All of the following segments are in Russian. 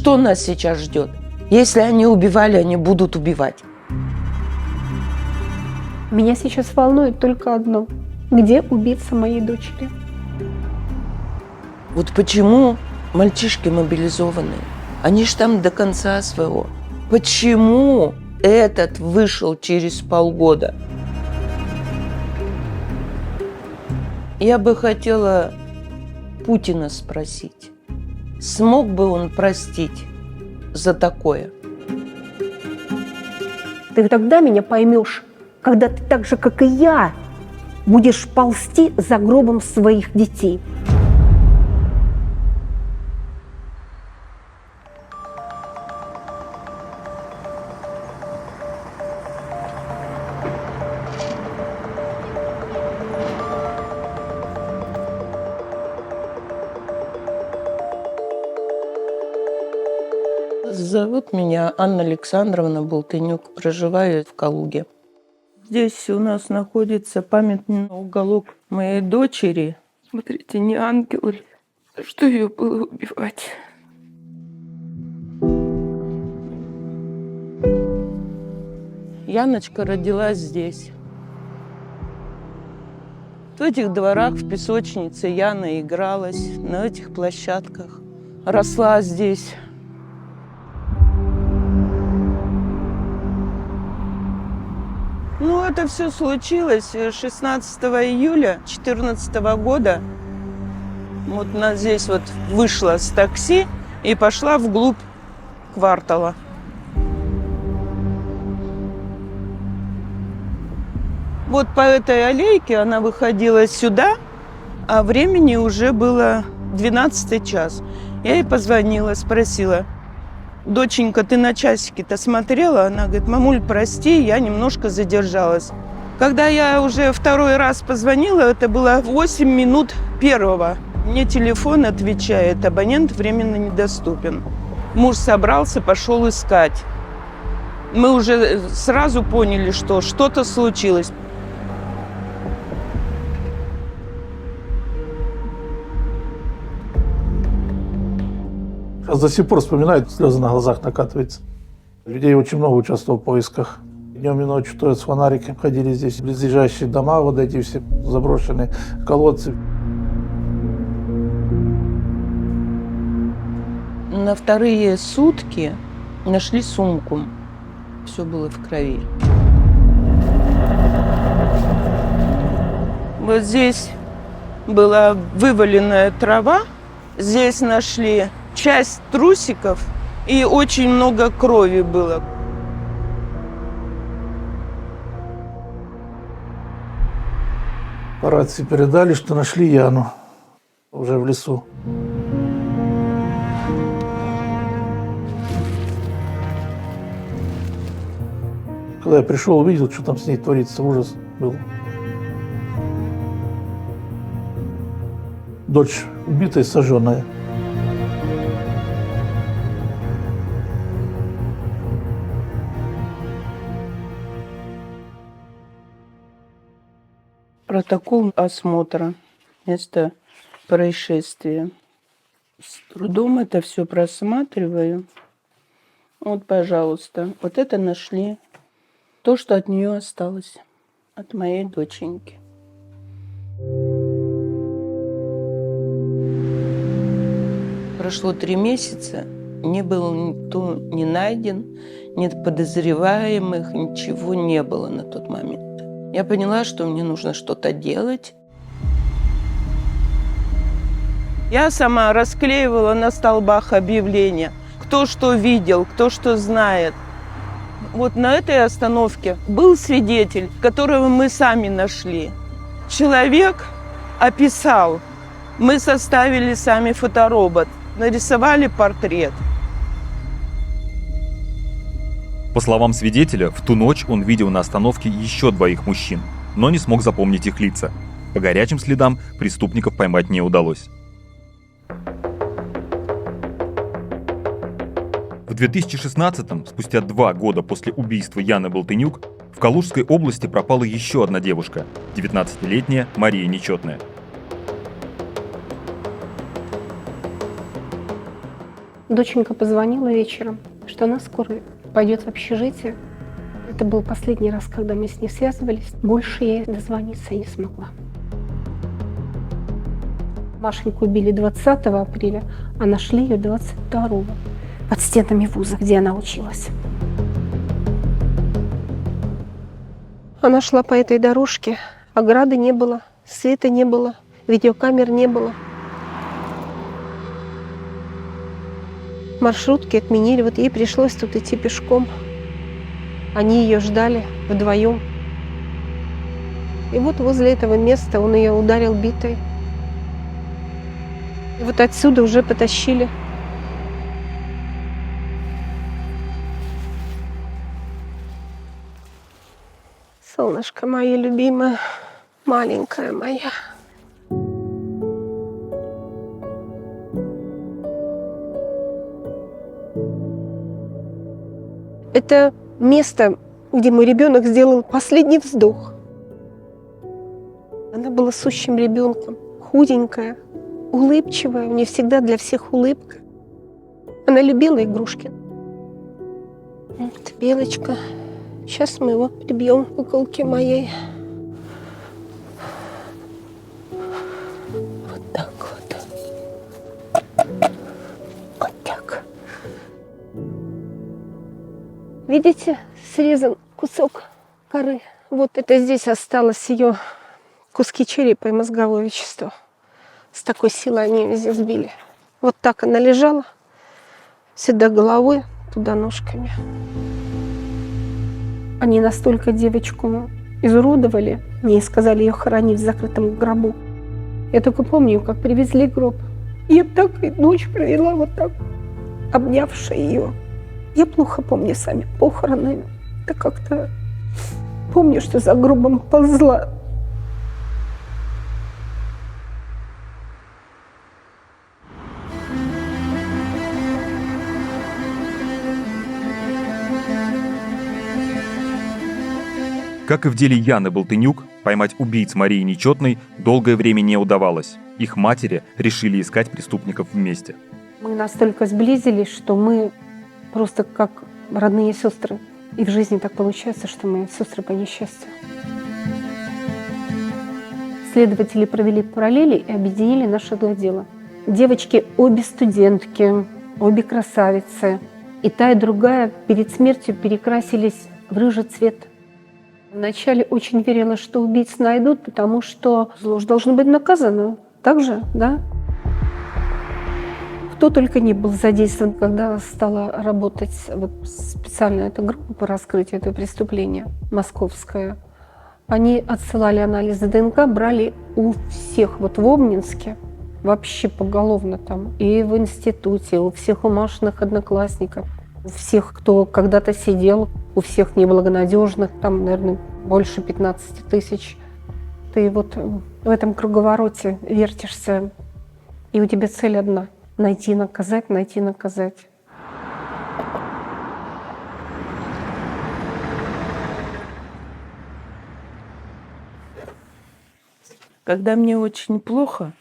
Что нас сейчас ждет? Если они убивали, они будут убивать. Меня сейчас волнует только одно. Где убийца моей дочери? Вот почему мальчишки мобилизованные? Они ж там до конца своего. Почему этот вышел через полгода? Я бы хотела Путина спросить, смог бы он простить за такое? Ты тогда меня поймешь, когда ты так же, как и я, будешь ползти за гробом своих детей. Зовут меня Анна Александровна Болтынюк. Проживаю в Калуге. Здесь у нас находится памятный уголок моей дочери. Смотрите, не ангел ли? Что ее было убивать? Яночка родилась здесь. В этих дворах, в песочнице Яна игралась, на этих площадках. Росла здесь. Ну, это все случилось 16 июля 2014 года. Вот она здесь вот вышла с такси и пошла вглубь квартала. Вот по этой аллейке она выходила сюда, а времени уже было 12 час. Я ей позвонила, спросила: доченька, ты на часики-то смотрела? Она говорит: мамуль, прости, я немножко задержалась. Когда я уже второй раз позвонила, это было 8 минут первого. Мне телефон отвечает: абонент временно недоступен. Муж собрался, пошел искать. Мы уже сразу поняли, что что-то случилось. Сейчас до сих пор вспоминают, слезы на глазах накатываются. Людей очень много участвовало в поисках. Днем и ночью то с фонариком ходили здесь, близлежащие дома, вот эти все заброшенные колодцы. На вторые сутки нашли сумку. Все было в крови. Вот здесь была вываленная трава. Здесь нашли часть трусиков и очень много крови было. По рации передали, что нашли Яну уже в лесу. Когда я пришел, увидел, что там с ней творится, ужас был. Дочь убитая, сожженная. Протокол осмотра места происшествия. С трудом это все просматриваю. Вот, пожалуйста, вот это нашли. То, что от нее осталось, от моей доченьки. Прошло 3 месяца, не был никто не найден, нет подозреваемых, ничего не было на тот момент. Я поняла, что мне нужно что-то делать. Я сама расклеивала на столбах объявления, кто что видел, кто что знает. Вот на этой остановке был свидетель, которого мы сами нашли. Человек описал, мы составили сами фоторобот, нарисовали портрет. По словам свидетеля, в ту ночь он видел на остановке еще 2 мужчин, но не смог запомнить их лица. По горячим следам преступников поймать не удалось. В 2016-м, спустя 2 года после убийства Яны Болтынюк, в Калужской области пропала еще одна девушка, 19-летняя Мария Нечетная. Доченька позвонила вечером, что она скоро пойдет в общежитие. Это был последний раз, когда мы с ней связывались. Больше я ей дозвониться не смогла. Машеньку убили 20 апреля, а нашли ее 22-го под стенами вуза, где она училась. Она шла по этой дорожке, ограды не было, света не было, видеокамер не было. Маршрутки отменили, вот ей пришлось тут идти пешком. Они ее ждали вдвоем. И вот возле этого места он ее ударил битой. И вот отсюда уже потащили. Солнышко мое любимое, маленькая моя. Это место, где мой ребенок сделал последний вздох. Она была сущим ребенком, худенькая, улыбчивая, у нее всегда для всех улыбка. Она любила игрушки. Вот белочка. Сейчас мы его прибьем в куколке моей. Вот так вот. Вот так. Видите, срезан кусок коры. Вот это здесь осталось ее куски черепа и мозговое вещество. С такой силой они ее здесь сбили. Вот так она лежала. Сюда головой, туда ножками. Они настолько девочку изуродовали, мне сказали ее хоронить в закрытом гробу. Я только помню, как привезли гроб. Я так и ночь провела вот так, обнявшая ее. Я плохо помню сами похороны. Да как-то помню, что за гробом ползла. Как и в деле Яны Болтынюк, поймать убийц Марии Нечетной долгое время не удавалось. Их матери решили искать преступников вместе. Мы настолько сблизились, что мы просто как родные сестры. И в жизни так получается, что мы сестры по несчастью. Следователи провели параллели и объединили наши два дела. Девочки обе студентки, обе красавицы. И та, и другая перед смертью перекрасились в рыжий цвет. Вначале очень верила, что убийц найдут, потому что зло же должно быть наказано. Так же, да? Кто только не был задействован, когда стала работать вот специальная эта группа по раскрытию этого преступления, московская. Они отсылали анализы ДНК, брали у всех, вот в Обнинске, вообще поголовно там, и в институте, у всех у Машиных одноклассников, у всех, кто когда-то сидел, у всех неблагонадежных, там, наверное, больше 15 тысяч. Ты вот в этом круговороте вертишься, и у тебя цель одна – найти, наказать, найти, наказать. Когда мне очень плохо,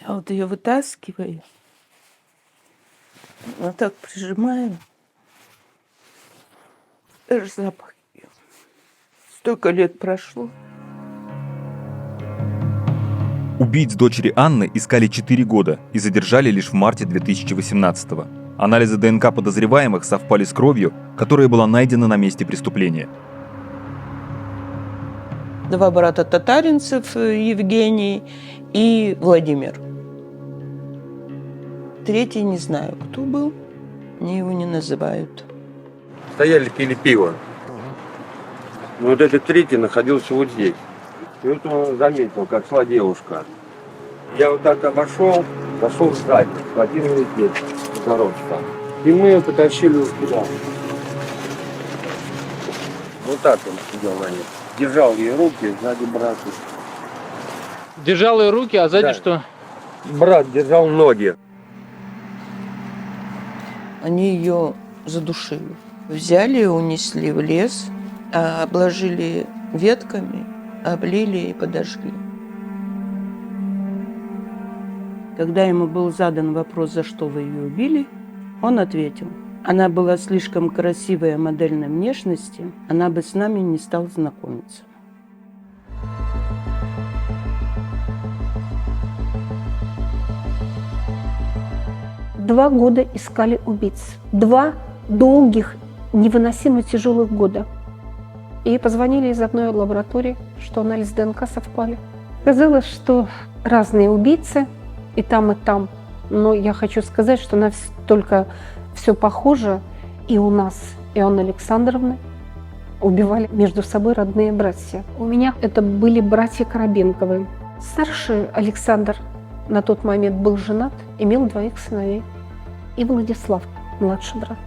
я вот ее вытаскиваю, вот так прижимаю. Даже запах ее. Столько лет прошло. Убийц дочери Анны искали 4 года и задержали лишь в марте 2018-го. Анализы ДНК подозреваемых совпали с кровью, которая была найдена на месте преступления. 2 брата татаринцев, Евгений и Владимир. 3-й не знаю, кто был, мне его не называют. Стояли, пили пиво. Но вот этот 3-й находился вот здесь. И вот он заметил, как шла девушка. Я вот так обошел, пошел сзади, схватил ее здесь, дорожка. И мы ее потащили вот туда. Вот так он сидел на ней. Держал ей руки, сзади брат. Держал ее руки, а сзади Да. что? Брат держал ноги. Они ее задушили. Взяли и унесли в лес, обложили ветками, облили и подожгли. Когда ему был задан вопрос, за что вы ее убили, он ответил: она была слишком красивая модельной внешности, она бы с нами не стала знакомиться. Два года искали убийц. 2 долгих, невыносимо тяжелых года. И позвонили из одной лаборатории, что анализ ДНК совпали. Казалось, что разные убийцы и там, но я хочу сказать, что настолько все похоже и у нас, и у Анны Александровны убивали между собой родные братья. У меня это были братья Коробенковы. Старший Александр на тот момент был женат, имел 2 сыновей. И Владислав, младший брат.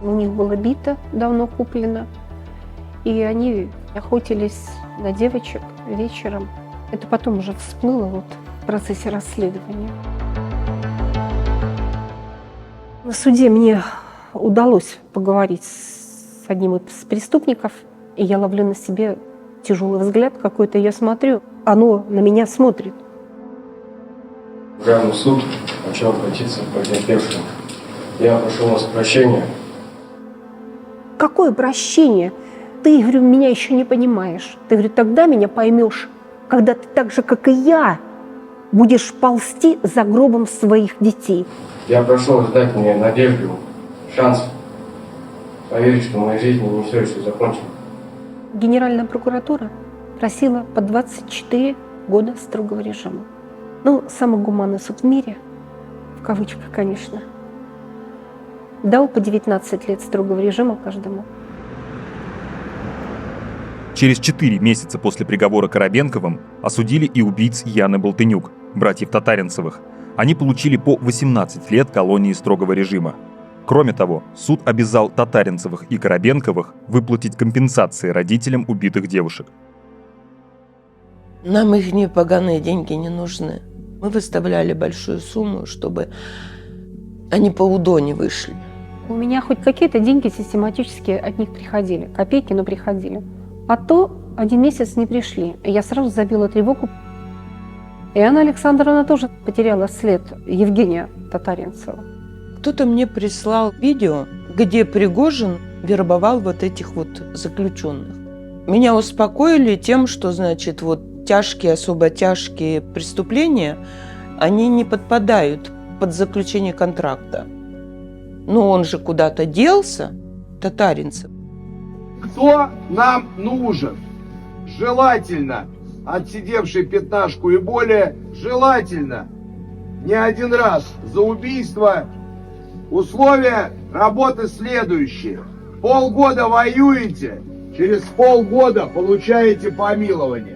У них было бито, давно куплено, и они охотились на девочек вечером. Это потом уже всплыло вот в процессе расследования. На суде мне удалось поговорить с одним из преступников, и я ловлю на себе тяжелый взгляд какой-то, я смотрю, оно на меня смотрит. Главный суд начал обратиться к потерпевшим. Я прошу у вас прощения. Какое прощение? Ты, говорю, меня еще не понимаешь. Ты, говорю, тогда меня поймешь, когда ты так же, как и я, будешь ползти за гробом своих детей. Я прошу вас дать мне надежду, шанс поверить, что в моей жизни не все еще закончено. Генеральная прокуратура просила по 24 года строгого режима. Ну, самый гуманный суд в мире, в кавычках, конечно, дал по 19 лет строгого режима каждому. Через 4 месяца после приговора Коробенковым осудили и убийц Яны Болтынюк, братьев Татаринцевых. Они получили по 18 лет колонии строгого режима. Кроме того, суд обязал Татаринцевых и Коробенковых выплатить компенсации родителям убитых девушек. Нам их поганые деньги не нужны. Мы выставляли большую сумму, чтобы они по УДО не вышли. У меня хоть какие-то деньги систематически от них приходили. Копейки, но приходили. А то 1 месяц не пришли. И я сразу забила тревогу. И Анна Александровна тоже потеряла след Евгения Татаринцева. Кто-то мне прислал видео, где Пригожин вербовал вот этих вот заключенных. Меня успокоили тем, что, значит, вот тяжкие, особо тяжкие преступления, они не подпадают под заключение контракта. Но он же куда-то делся, Татаринцев. Кто нам нужен? Желательно, отсидевший 15 и более, желательно, не 1 раз за убийство. Условия работы следующие. Полгода воюете, через полгода получаете помилование.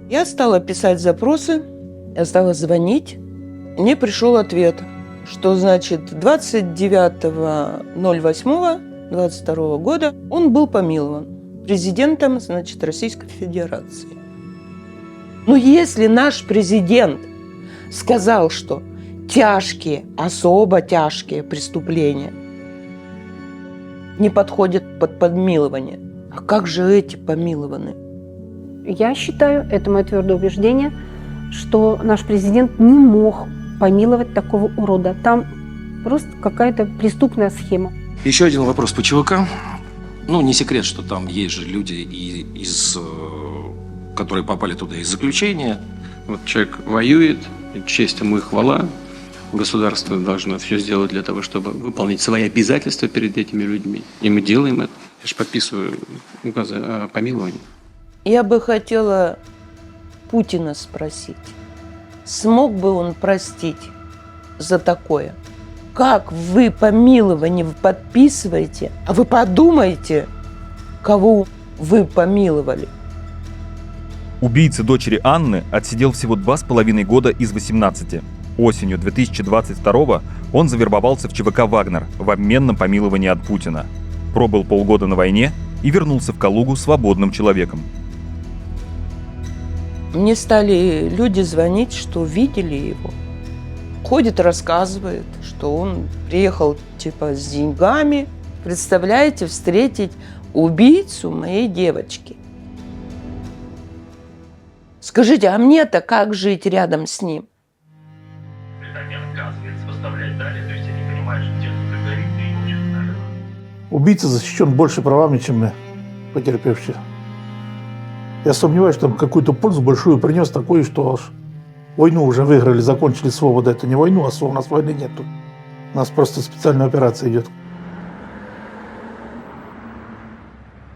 Я стала писать запросы, я стала звонить. Мне пришел ответ, что, значит, 29.08.22 года он был помилован президентом, значит, Российской Федерации. Но если наш президент сказал, что тяжкие, особо тяжкие преступления не подходят под помилование, а как же эти помилованы? Я считаю, это мое твердое убеждение, что наш президент не мог помиловать такого урода. Там просто какая-то преступная схема. Еще один вопрос по ЧВК. Ну, не секрет, что там есть же люди, которые попали туда из заключения. Вот человек воюет, честь ему и хвала. Государство должно все сделать для того, чтобы выполнить свои обязательства перед этими людьми. И мы делаем это. Я же подписываю указы о помиловании. Я бы хотела Путина спросить, смог бы он простить за такое? Как вы помилование подписываете, а вы подумайте, кого вы помиловали? Убийца дочери Анны отсидел всего 2,5 года из 18. Осенью 2022 он завербовался в ЧВК «Вагнер» в обмен на помилование от Путина. Пробыл полгода на войне и вернулся в Калугу свободным человеком. Мне стали люди звонить, что видели его. Ходит, рассказывает, что он приехал типа с деньгами. Представляете, встретить убийцу моей девочки. Скажите, а мне-то как жить рядом с ним? Убийца защищен больше правами, чем мы, потерпевшие. Я сомневаюсь, что он какую-то пользу большую принес такую, что аж войну уже выиграли, закончили СВО. Вот это не войну, а СВО. У нас войны нет тут. У нас просто специальная операция идет.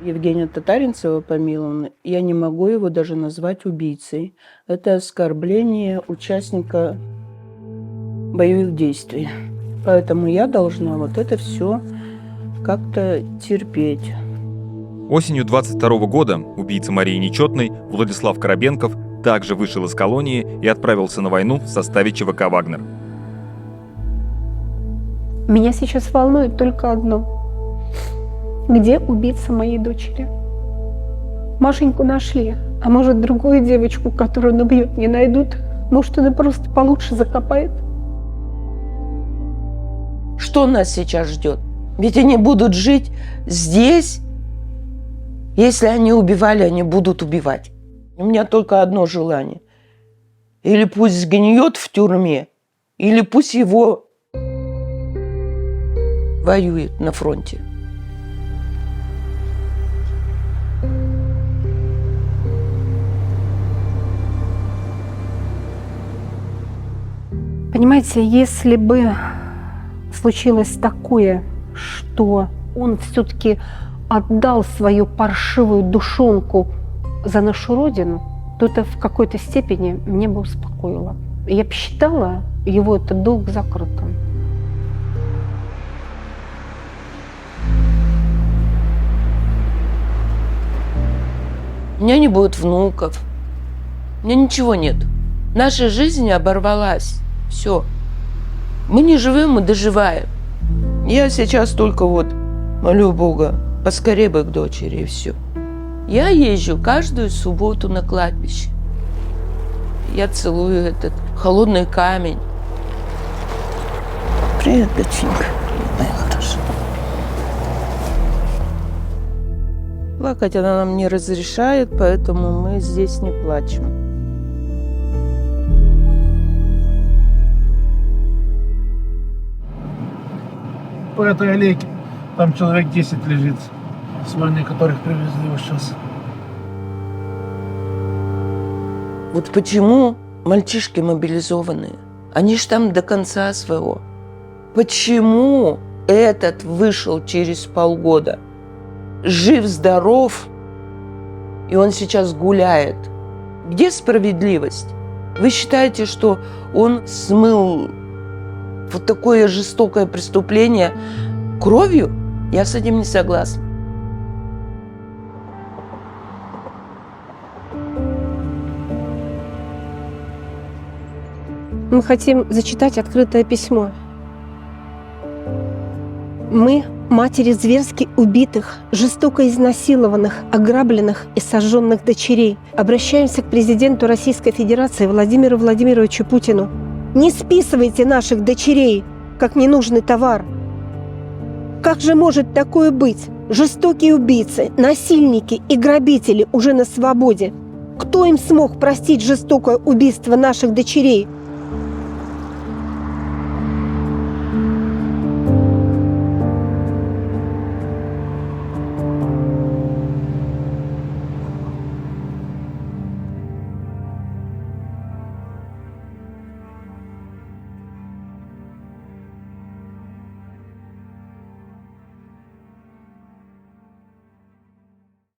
Евгения Татаринцева помилована, я не могу его даже назвать убийцей. Это оскорбление участника боевых действий. Поэтому я должна вот это все как-то терпеть. Осенью 22 года убийца Марии Нечетной Владислав Коробенков также вышел из колонии и отправился на войну в составе ЧВК «Вагнер». Меня сейчас волнует только одно. Где убийца моей дочери? Машеньку нашли, а может, другую девочку, которую он убьет, не найдут? Может, она просто получше закопает? Что нас сейчас ждет? Ведь они будут жить здесь. Если они убивали, они будут убивать. У меня только одно желание. Или пусть сгниет в тюрьме, или пусть его воюет на фронте. Понимаете, если бы случилось такое, что он все-таки отдал свою паршивую душонку за нашу Родину, то это в какой-то степени меня бы успокоило. Я бы считала его этот долг закрытым. У меня не будет внуков. У меня ничего нет. Наша жизнь оборвалась. Все. Мы не живем, мы доживаем. Я сейчас только вот молю Бога, поскорее бы к дочери, и все. Я езжу каждую субботу на кладбище. Я целую этот холодный камень. Привет, доченька, моя хорошая. Плакать она нам не разрешает, поэтому мы здесь не плачем. По этой аллейке там человек 10 лежит, с войны, которых привезли вот сейчас. Вот почему мальчишки мобилизованные? Они ж там до конца СВО. Почему этот вышел через полгода? Жив-здоров, и он сейчас гуляет. Где справедливость? Вы считаете, что он смыл вот такое жестокое преступление кровью? Я с этим не согласна. Мы хотим зачитать открытое письмо. Мы, матери зверски убитых, жестоко изнасилованных, ограбленных и сожженных дочерей, обращаемся к президенту Российской Федерации Владимиру Владимировичу Путину. Не списывайте наших дочерей, как ненужный товар. Как же может такое быть? Жестокие убийцы, насильники и грабители уже на свободе. Кто им смог простить жестокое убийство наших дочерей?